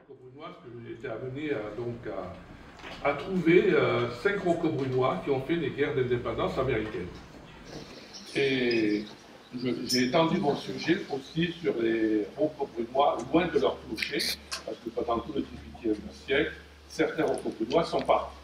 rocobrunoises que j'ai été amené à trouver 5 rocobrunois qui ont fait les guerres d'indépendance américaines. Et j'ai étendu mon sujet aussi sur les rocobrunois loin de leur clocher, parce que pendant tout le XVIIIe siècle, certains rocobrunois sont partis.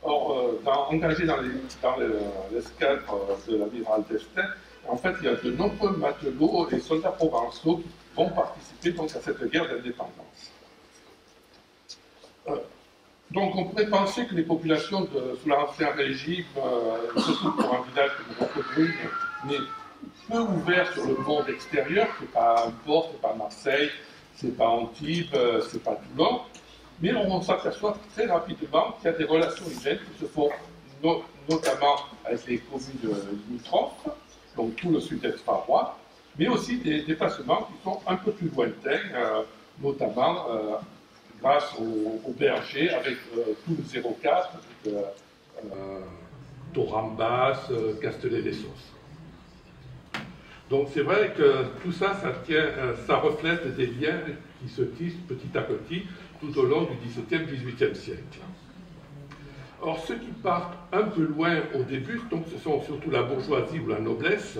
Or, engagés dans l'escadre de l'amiral d'Estaing, en fait, il y a de nombreux matelots et soldats provençaux qui vont participer donc, à cette guerre d'indépendance. Donc, on pourrait penser que les populations sous l'Ancien Régime, surtout pour un village comme Roquebrune, n'est peu ouvert sur le monde extérieur, c'est pas Port, c'est pas Marseille, c'est pas Antibes, c'est pas Toulon, mais on s'aperçoit très rapidement qu'il y a des relations humaines qui se font notamment avec les communes limitrophes, donc tout le sud-est farois, mais aussi des déplacements qui sont un peu plus lointains, notamment grâce aux bergers avec tout le 04, Thorambas, Castellet-les-Sauces. Donc c'est vrai que tout ça, ça reflète des liens qui se tissent petit à petit tout au long du XVIIe, XVIIIe siècle. Or, ceux qui partent un peu loin au début, donc ce sont surtout la bourgeoisie ou la noblesse,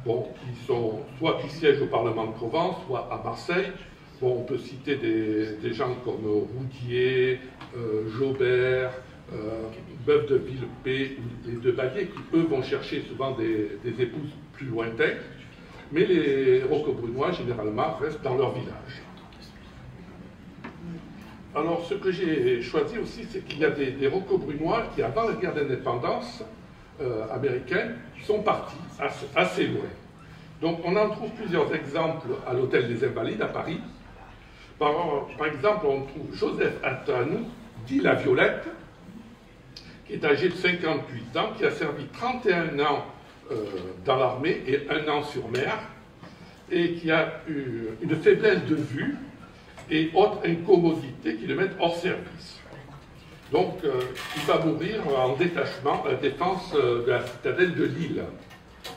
bon, qui siègent au Parlement de Provence, soit à Marseille. Bon, on peut citer des gens comme Roudier, Jaubert, Beuve de Villepé, les deux Bailliers, qui eux vont chercher souvent des épouses plus lointaines, mais les rocobrunois, généralement, restent dans leur village. Alors, ce que j'ai choisi aussi, c'est qu'il y a des rocobrunois qui, avant la guerre d'indépendance américaine, sont partis assez loin. Donc, on en trouve plusieurs exemples à l'Hôtel des Invalides à Paris. Par exemple, on trouve Joseph Athan, dit la Violette, qui est âgé de 58 ans, qui a servi 31 ans dans l'armée et 1 an sur mer, et qui a eu une faiblesse de vue et autres incommodités qui le mettent hors service. Donc, il va mourir en détachement à la défense de la citadelle de Lille.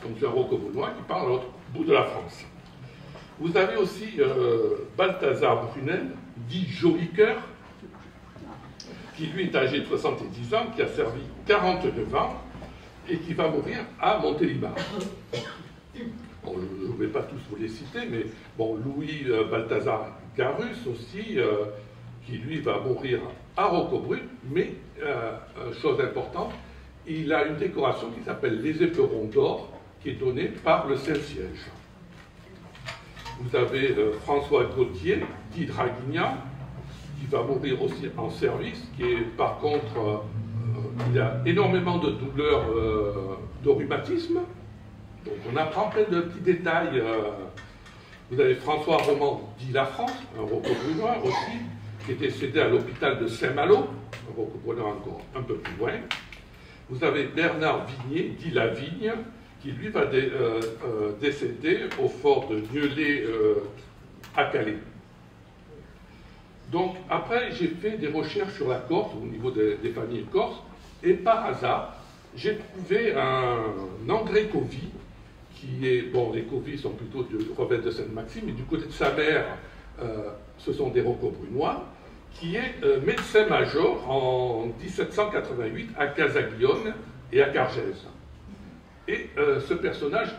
Donc, c'est un rocobrunois qui part à l'autre bout de la France. Vous avez aussi Balthazar Brunel, dit Joli Cœur, qui lui est âgé de 70 ans, qui a servi 49 ans et qui va mourir à Montélimar. Bon, je ne vais pas tous vous les citer, mais bon, Louis Balthazar Garus aussi, qui lui va mourir à Roquebrune, mais, chose importante, il a une décoration qui s'appelle les Éperons d'or, qui est donnée par le Saint-Siège. Vous avez François Gauthier, dit Draguignan, qui va mourir aussi en service, qui est par contre, il a énormément de douleurs de rhumatisme. Donc on apprend plein de petits détails. Vous avez François Roman, dit La France, un rocobrunois aussi, qui est décédé à l'hôpital de Saint-Malo, un rocobrunois encore un peu plus loin. Vous avez Bernard Vignier, dit La Vigne, qui lui va décéder au fort de Nieulé à Calais. Donc après, j'ai fait des recherches sur la Corse, au niveau des familles corses, et par hasard, j'ai trouvé un André Covy, qui est, bon, les Covy sont plutôt du Revel de Sainte-Maxime, mais du côté de sa mère, ce sont des rocobrunois, qui est médecin-major en 1788 à Casaguionne et à Cargèse. Et ce personnage,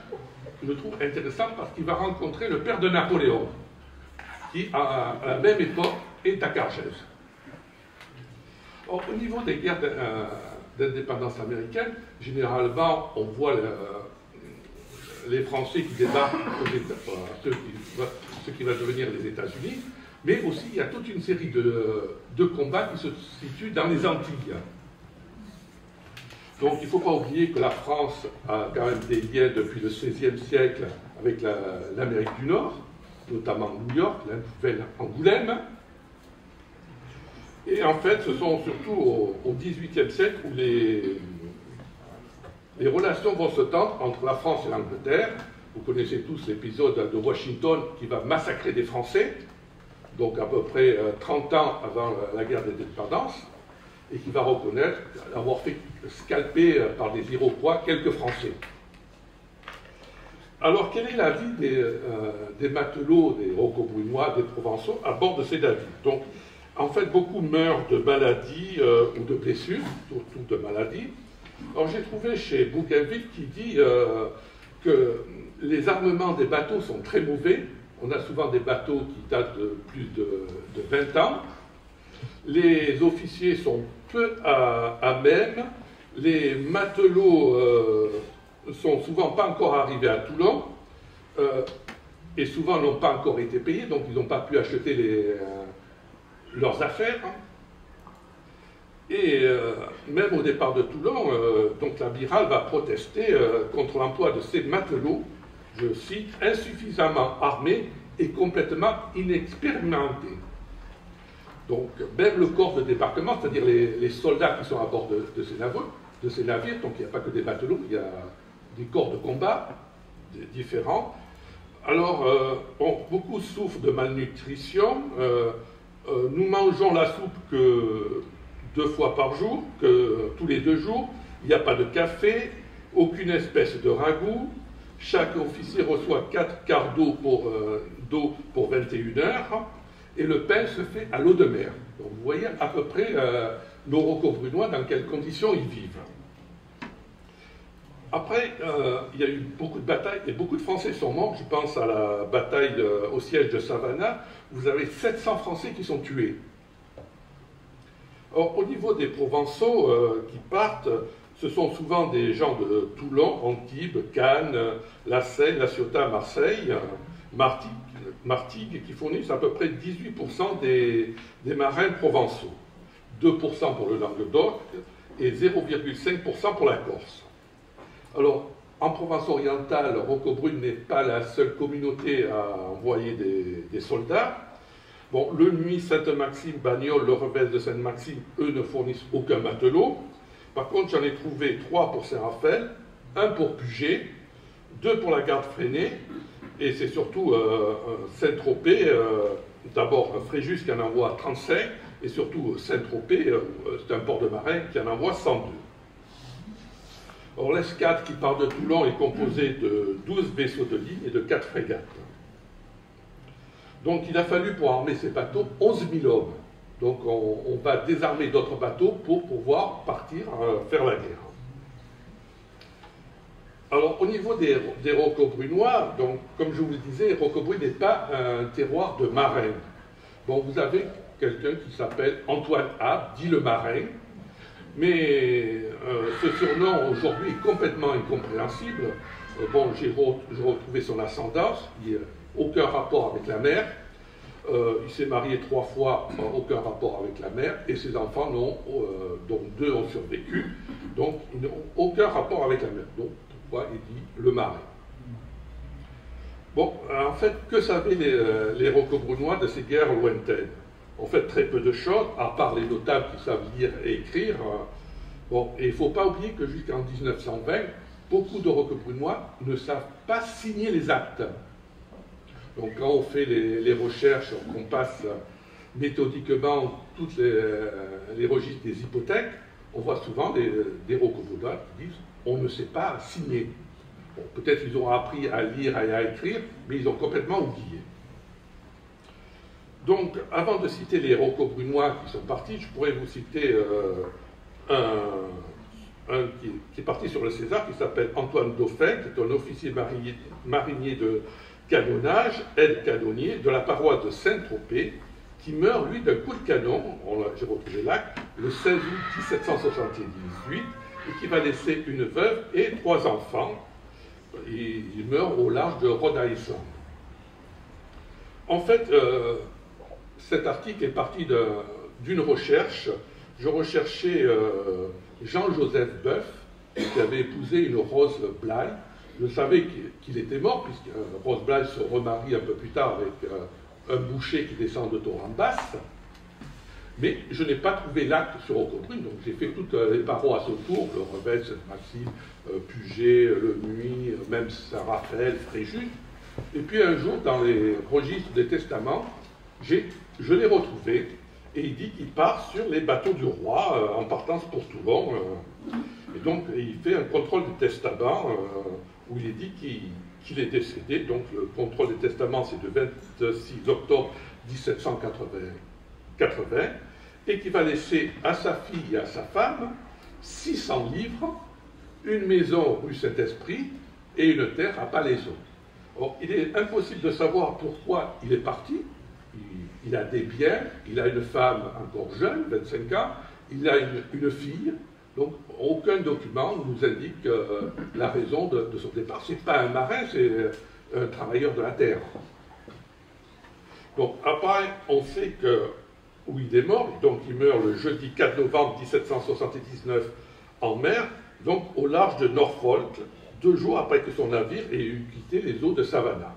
je le trouve intéressant parce qu'il va rencontrer le père de Napoléon, qui, à la même époque, est à Cargèse. Or, au niveau des guerres d'indépendance américaine, généralement, on voit les Français qui débarquent, ce qui va devenir les États-Unis, mais aussi il y a toute une série de combats qui se situent dans les Antilles. Donc il ne faut pas oublier que la France a quand même des liens depuis le XVIe siècle avec l'Amérique du Nord, notamment New York, la Nouvelle-Angoulême. Et en fait, ce sont surtout au XVIIIe siècle où les relations vont se tendre entre la France et l'Angleterre. Vous connaissez tous l'épisode de Washington qui va massacrer des Français, donc à peu près 30 ans avant la guerre d'indépendance, et qui va reconnaître avoir fait scalper par des Iroquois quelques Français. Alors, quel est l'avis des matelots, des rocobrunois, des Provençaux à bord de ces navires? Donc, en fait, beaucoup meurent de maladies ou de blessures, surtout de maladies. Alors, j'ai trouvé chez Bougainville qui dit que les armements des bateaux sont très mauvais. On a souvent des bateaux qui datent de plus de 20 ans. Les officiers sont peu à même. Les matelots sont souvent pas encore arrivés à Toulon et souvent n'ont pas encore été payés, donc ils n'ont pas pu acheter leurs affaires. Et même au départ de Toulon, donc l'amiral va protester contre l'emploi de ces matelots, je cite, insuffisamment armés et complètement inexpérimentés. Donc même le corps de débarquement, c'est-à-dire les soldats qui sont à bord de ces navires, donc il n'y a pas que des matelots, il y a des corps de combat différents. Alors, beaucoup souffrent de malnutrition. Nous mangeons la soupe que 2 fois par jour, que tous les 2 jours. Il n'y a pas de café, aucune espèce de ragoût. Chaque officier reçoit 4 quarts d'eau pour 21 heures. Et le pain se fait à l'eau de mer. Donc vous voyez à peu près nos rocobrunois dans quelles conditions ils vivent. Après, il y a eu beaucoup de batailles et beaucoup de Français sont morts. Je pense à la bataille au siège de Savannah. Vous avez 700 Français qui sont tués. Or, au niveau des Provençaux qui partent, ce sont souvent des gens de Toulon, Antibes, Cannes, La Seine, La Ciotat, Marseille, Martigues, qui fournissent à peu près 18% des marins provençaux. 2% pour le Languedoc et 0,5% pour la Corse. Alors, en Provence-Orientale, Roquebrune n'est pas la seule communauté à envoyer des soldats. Bon, le Nuit, Sainte-Maxime, Bagnoles, le Revès de Sainte-Maxime, eux ne fournissent aucun matelot. Par contre, j'en ai trouvé 3 pour Saint-Raphaël, 1 pour Puget, 2 pour la Garde Freinet, et c'est surtout Saint-Tropez, d'abord Fréjus qui en envoie 35, et surtout Saint-Tropez, c'est un port de marin qui en envoie 102. Or, l'escadre qui part de Toulon est composée de 12 vaisseaux de ligne et de 4 frégates. Donc, il a fallu pour armer ces bateaux 11 000 hommes. Donc, on va désarmer d'autres bateaux pour pouvoir partir faire la guerre. Alors, au niveau des Rocobrunois, donc, comme je vous le disais, Roquebrune n'est pas un terroir de marins. Bon, vous avez quelqu'un qui s'appelle Antoine A, dit le marin, mais ce surnom aujourd'hui est complètement incompréhensible. Bon, j'ai retrouvé son ascendance, il n'y a aucun rapport avec la mer. Il s'est marié 3 fois, aucun rapport avec la mer, et ses enfants dont 2 ont survécu, donc ils n'ont aucun rapport avec la mer. Donc, pourquoi il dit le marin? Bon, en fait, que savaient les Rocobrunois de ces guerres lointaines? En fait, très peu de choses, à part les notables qui savent lire et écrire. Bon, et il ne faut pas oublier que jusqu'en 1920, beaucoup de Rocobrunois ne savent pas signer les actes. Donc, quand on fait les recherches, qu'on passe méthodiquement tous les registres des hypothèques, on voit souvent des Rocobrunois qui disent « on ne sait pas signer ». Bon, peut-être qu'ils ont appris à lire et à écrire, mais ils ont complètement oublié. Donc, avant de citer les Rocobrunois qui sont partis, je pourrais vous citer un qui est parti sur le César, qui s'appelle Antoine Dauphin, qui est un officier marinier de canonnage, aide-canonnier, de la paroisse de Saint-Tropez, qui meurt, lui, d'un coup de canon, j'ai retrouvé l'acte, le 16 août 1778, et qui va laisser une veuve et 3 enfants. Il meurt au large de Rhode Island. En fait, cet article est parti d'une recherche. Je recherchais Jean-Joseph Boeuf, qui avait épousé une Rose Bly. Je savais qu'il était mort, puisque Rose Bly se remarie un peu plus tard avec un boucher qui descend de Torrembasse. Mais je n'ai pas trouvé l'acte sur Roquebrune, donc j'ai fait toutes les paroisses autour, le Revès, Sainte-Maxime, Puget, Le Nuit, même Saint-Raphaël, Fréjus. Et puis un jour, dans les registres des testaments, je l'ai retrouvé, et il dit qu'il part sur les bateaux du roi, en partance pour Toulon. Et donc, il fait un contrôle du testament, où il est dit qu'il est décédé. Donc le contrôle des testaments, c'est le 26 octobre 1780, et qui va laisser à sa fille et à sa femme 600 livres, une maison rue Saint-Esprit et une terre à Palaiseau. Or, il est impossible de savoir pourquoi il est parti. Il a des biens, il a une femme encore jeune, 25 ans, il a une fille, donc aucun document nous indique la raison de son départ. Ce n'est pas un marin, c'est un travailleur de la terre. Donc après, on sait où il est mort, donc il meurt le jeudi 4 novembre 1779 en mer, donc au large de Norfolk, 2 jours après que son navire ait eu quitté les eaux de Savannah.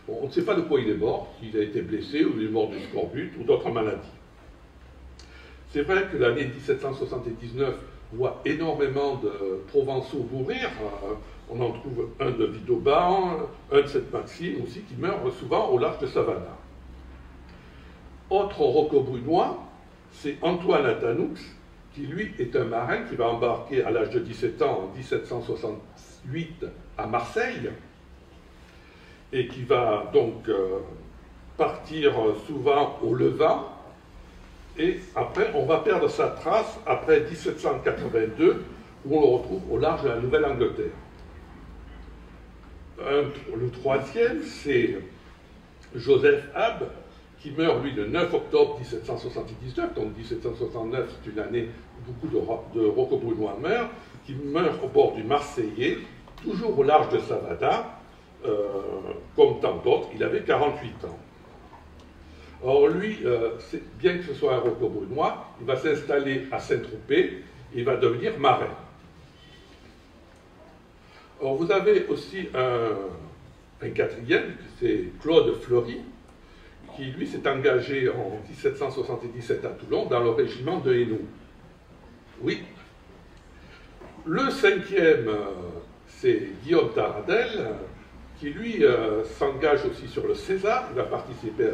Bon, on ne sait pas de quoi il est mort, s'il a été blessé ou il est mort du scorbut ou d'autres maladies. C'est vrai que l'année 1779 voit énormément de Provençaux mourir. On en trouve un de Vidauban, un de Sainte-Maxime aussi, qui meurt souvent au large de Savannah. Autre rocobrunois, c'est Antoine Atanoux, qui lui est un marin qui va embarquer à l'âge de 17 ans en 1768 à Marseille, et qui va donc partir souvent au Levant, et après on va perdre sa trace après 1782, où on le retrouve au large de la Nouvelle-Angleterre. Le troisième, c'est Joseph Abbe, qui meurt, lui, le 9 octobre 1779, donc 1769, c'est une année où beaucoup de rocobrunois meurent, qui meurt au bord du Marseillais, toujours au large de Savannah, comme tant d'autres, il avait 48 ans. Or, lui, bien que ce soit un rocobrunois, il va s'installer à Saint-Tropez et il va devenir marin. Or, vous avez aussi un quatrième, c'est Claude Fleury, qui, lui, s'est engagé en 1777 à Toulon dans le régiment de Hainaut. Oui. Le cinquième, c'est Guillaume Taradel, qui, lui, s'engage aussi sur le César, il va participer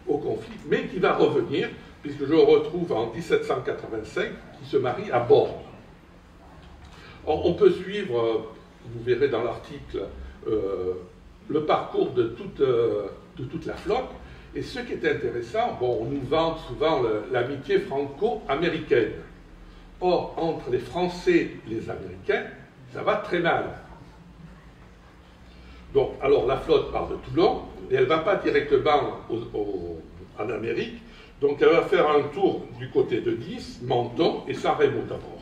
au conflit, mais qui va revenir, puisque je le retrouve en 1785, qui se marie à Bordeaux. Or, on peut suivre, vous verrez dans l'article, le parcours de toute la flotte. Et ce qui est intéressant, bon, on nous vante souvent l'amitié franco-américaine. Or, entre les Français et les Américains, ça va très mal. Donc, alors la flotte part de Toulon, et elle ne va pas directement en Amérique, donc elle va faire un tour du côté de Nice, Menton et San Remo d'abord.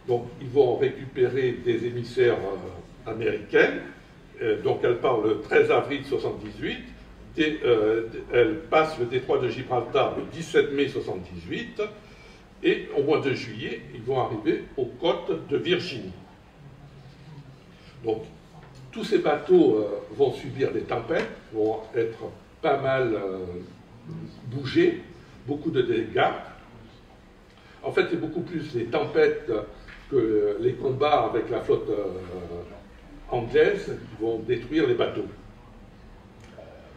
Donc, ils vont récupérer des émissaires américains. Donc elle part le 13 avril 1978, elle passe le détroit de Gibraltar le 17 mai 1978, et au mois de juillet, ils vont arriver aux côtes de Virginie. Donc tous ces bateaux vont subir des tempêtes, vont être pas mal bougés, beaucoup de dégâts. En fait, c'est beaucoup plus les tempêtes que les combats avec la flotte anglaises qui vont détruire les bateaux.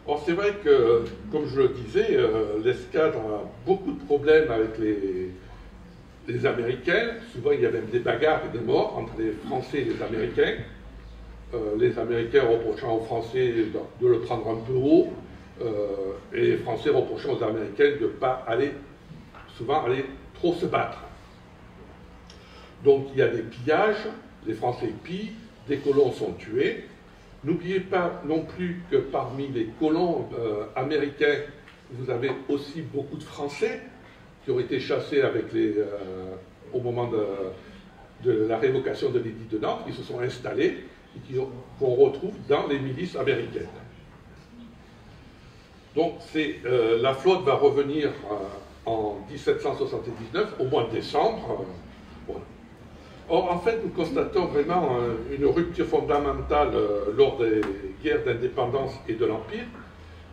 Or, c'est vrai que, comme je le disais, l'escadre a beaucoup de problèmes avec les Américains. Souvent, il y a même des bagarres et des morts entre les Français et les Américains. Les Américains reprochant aux Français de le prendre un peu haut, et les Français reprochant aux Américains de ne pas souvent aller trop se battre. Donc, il y a des pillages, les Français pillent, des colons sont tués. N'oubliez pas non plus que parmi les colons américains, vous avez aussi beaucoup de Français qui ont été chassés au moment de la révocation de l'édit de Nantes, qui se sont installés et qu'on retrouve dans les milices américaines. Donc la flotte va revenir en 1779, au mois de décembre. Voilà. Or, en fait, nous constatons vraiment une rupture fondamentale lors des guerres d'indépendance et de l'Empire,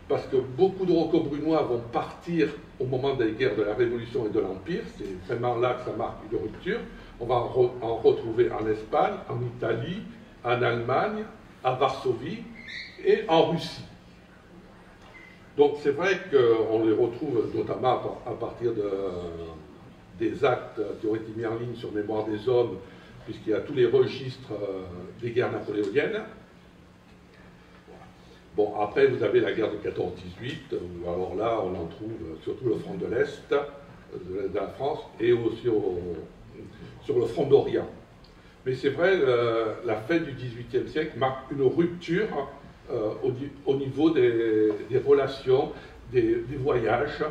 parce que beaucoup de rocobrunois vont partir au moment des guerres de la Révolution et de l'Empire. C'est vraiment là que ça marque une rupture. On va en retrouver en Espagne, en Italie, en Allemagne, à Varsovie et en Russie. Donc c'est vrai qu'on les retrouve notamment à partir des actes qui ont été mis en ligne sur Mémoire des hommes puisqu'il y a tous les registres des guerres napoléoniennes. Bon, après, vous avez la guerre de 14-18, où alors là, on en trouve surtout le front de l'Est, de la France, et aussi sur le front d'Orient. Mais c'est vrai, la fin du XVIIIe siècle marque une rupture au niveau des relations, des voyages.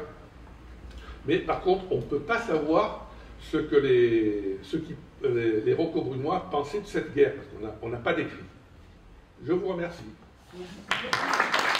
Mais par contre, on ne peut pas savoir ce que les Rocobrunois pensaient de cette guerre, parce qu'on n'a pas d'écrit. Je vous remercie. Merci.